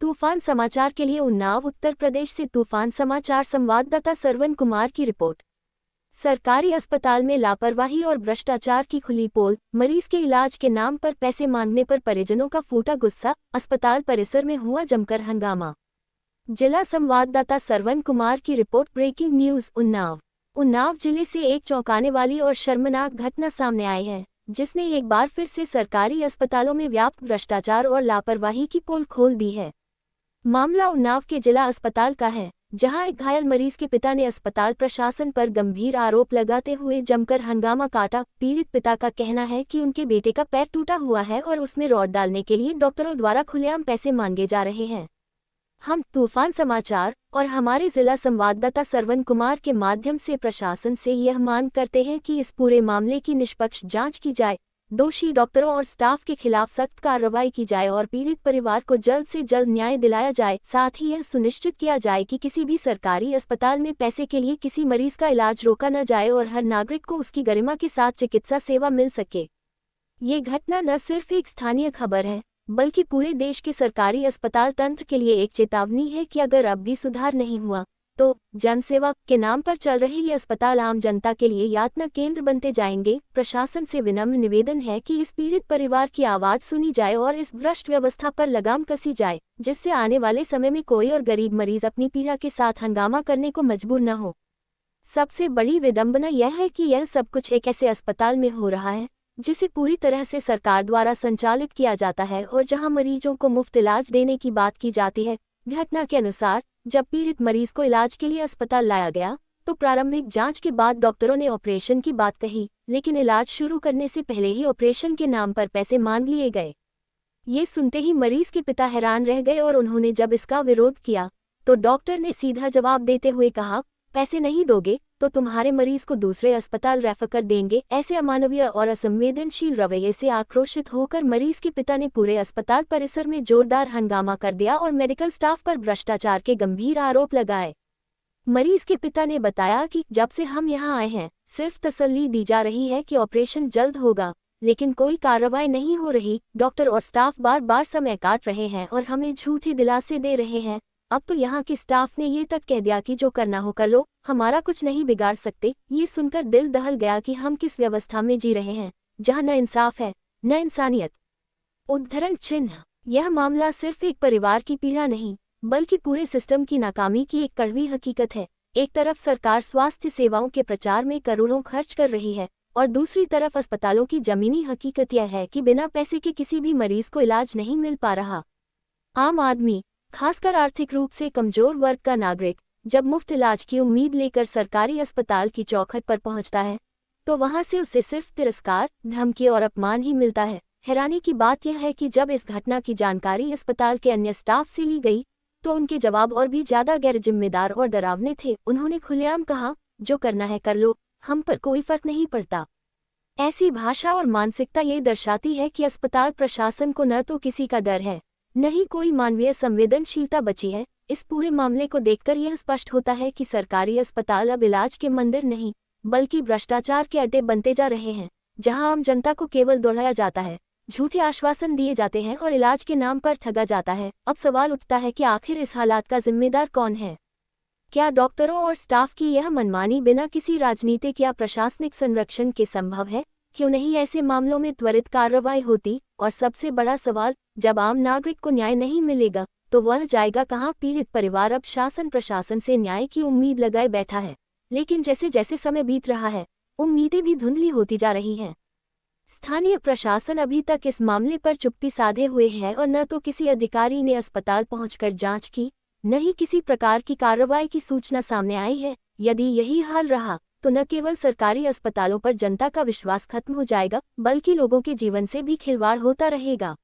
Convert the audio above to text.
तूफान समाचार के लिए उन्नाव उत्तर प्रदेश से तूफान समाचार संवाददाता सरवन कुमार की रिपोर्ट। सरकारी अस्पताल में लापरवाही और भ्रष्टाचार की खुली पोल, मरीज के इलाज के नाम पर पैसे मांगने पर परिजनों का फूटा गुस्सा, अस्पताल परिसर में हुआ जमकर हंगामा। जिला संवाददाता सरवन कुमार की रिपोर्ट। Breaking news Unnao. उन्नाव जिले से एक चौंकाने वाली और शर्मनाक घटना सामने आई है, जिसने एक बार फिर से सरकारी अस्पतालों में व्याप्त भ्रष्टाचार और लापरवाही की पोल खोल दी है। मामला उन्नाव के जिला अस्पताल का है, जहां एक घायल मरीज के पिता ने अस्पताल प्रशासन पर गंभीर आरोप लगाते हुए जमकर हंगामा काटा। पीड़ित पिता का कहना है कि उनके बेटे का पैर टूटा हुआ है और उसमें रॉड डालने के लिए डॉक्टरों द्वारा खुलेआम पैसे मांगे जा रहे हैं। हम तूफान समाचार और हमारे जिला संवाददाता सरवन कुमार के माध्यम से प्रशासन से यह मांग करते हैं कि इस पूरे मामले की निष्पक्ष जांच की जाए, दोषी डॉक्टरों और स्टाफ के खिलाफ सख्त कार्रवाई की जाए और पीड़ित परिवार को जल्द से जल्द न्याय दिलाया जाए। साथ ही यह सुनिश्चित किया जाए कि किसी भी सरकारी अस्पताल में पैसे के लिए किसी मरीज का इलाज रोका न जाए और हर नागरिक को उसकी गरिमा के साथ चिकित्सा सेवा मिल सके। ये घटना न सिर्फ एक स्थानीय खबर है, बल्कि पूरे देश के सरकारी अस्पताल तंत्र के लिए एक चेतावनी है कि अगर अब भी सुधार नहीं हुआ तो जनसेवा के नाम पर चल रहे ये अस्पताल आम जनता के लिए यातना केंद्र बनते जाएंगे। प्रशासन से विनम्र निवेदन है कि इस पीड़ित परिवार की आवाज सुनी जाए और इस भ्रष्ट व्यवस्था पर लगाम कसी जाए, जिससे आने वाले समय में कोई और गरीब मरीज अपनी पीड़ा के साथ हंगामा करने को मजबूर न हो। सबसे बड़ी विडंबना यह है कि यह सब कुछ एक ऐसे अस्पताल में हो रहा है जिसे पूरी तरह से सरकार द्वारा संचालित किया जाता है और जहां मरीजों को मुफ्त इलाज देने की बात की जाती है। घटना के अनुसार जब पीड़ित मरीज को इलाज के लिए अस्पताल लाया गया तो प्रारंभिक जांच के बाद डॉक्टरों ने ऑपरेशन की बात कही, लेकिन इलाज शुरू करने से पहले ही ऑपरेशन के नाम पर पैसे मांग लिए गए। ये सुनते ही मरीज के पिता हैरान रह गए और उन्होंने जब इसका विरोध किया तो डॉक्टर ने सीधा जवाब देते हुए कहा, पैसे नहीं दोगे तो तुम्हारे मरीज को दूसरे अस्पताल रेफर कर देंगे। ऐसे अमानवीय और असंवेदनशील रवैये से आक्रोशित होकर मरीज के पिता ने पूरे अस्पताल परिसर में जोरदार हंगामा कर दिया और मेडिकल स्टाफ पर भ्रष्टाचार के गंभीर आरोप लगाए। मरीज के पिता ने बताया कि जब से हम यहां आए हैं सिर्फ तसल्ली दी जा रही है कि ऑपरेशन जल्द होगा, लेकिन कोई कार्रवाई नहीं हो रही। डॉक्टर और स्टाफ बार बार समय काट रहे हैं और हमें झूठे दिलासे दे रहे हैं। अब तो यहाँ के स्टाफ ने ये तक कह दिया कि जो करना हो कर लो, हमारा कुछ नहीं बिगाड़ सकते। ये सुनकर दिल दहल गया कि हम किस व्यवस्था में जी रहे हैं, जहाँ न इंसाफ है न इंसानियत। उद्धरण चिन्ह। यह मामला सिर्फ एक परिवार की पीड़ा नहीं, बल्कि पूरे सिस्टम की नाकामी की एक कड़वी हकीकत है। एक तरफ सरकार स्वास्थ्य सेवाओं के प्रचार में करोड़ों खर्च कर रही है और दूसरी तरफ अस्पतालों की जमीनी हकीकत यह है कि बिना पैसे के किसी भी मरीज को इलाज नहीं मिल पा रहा। आम आदमी, खासकर आर्थिक रूप से कमजोर वर्ग का नागरिक, जब मुफ्त इलाज की उम्मीद लेकर सरकारी अस्पताल की चौखट पर पहुंचता है तो वहां से उसे सिर्फ तिरस्कार, धमकी और अपमान ही मिलता है। हैरानी की बात यह है कि जब इस घटना की जानकारी अस्पताल के अन्य स्टाफ से ली गई तो उनके जवाब और भी ज्यादा गैर जिम्मेदार और डरावने थे। उन्होंने खुलेआम कहा, जो करना है कर लो, हम पर कोई फर्क नहीं पड़ता। ऐसी भाषा और मानसिकता ये दर्शाती है कि अस्पताल प्रशासन को न तो किसी का डर है, न ही कोई मानवीय संवेदनशीलता बची है। इस पूरे मामले को देखकर यह स्पष्ट होता है कि सरकारी अस्पताल अब इलाज के मंदिर नहीं, बल्कि भ्रष्टाचार के अड्डे बनते जा रहे हैं, जहां आम जनता को केवल दोहराया जाता है, झूठे आश्वासन दिए जाते हैं और इलाज के नाम पर ठगा जाता है। अब सवाल उठता है कि आखिर इस हालात का जिम्मेदार कौन है? क्या डॉक्टरों और स्टाफ की यह मनमानी बिना किसी राजनीतिक या प्रशासनिक संरक्षण के संभव है? क्यों नहीं ऐसे मामलों में त्वरित कार्रवाई होती? और सबसे बड़ा सवाल, जब आम नागरिक को न्याय नहीं मिलेगा तो वह जाएगा कहां? पीड़ित परिवार अब शासन प्रशासन से न्याय की उम्मीद लगाए बैठा है, लेकिन जैसे जैसे समय बीत रहा है उम्मीदें भी धुंधली होती जा रही हैं। स्थानीय प्रशासन अभी तक इस मामले पर चुप्पी साधे हुए है और न तो किसी अधिकारी ने अस्पताल पहुंचकर जांच की, न ही किसी प्रकार की कार्रवाई की सूचना सामने आई है। यदि यही हाल रहा तो न केवल सरकारी अस्पतालों पर जनता का विश्वास खत्म हो जाएगा, बल्कि लोगों के जीवन से भी खिलवाड़ होता रहेगा।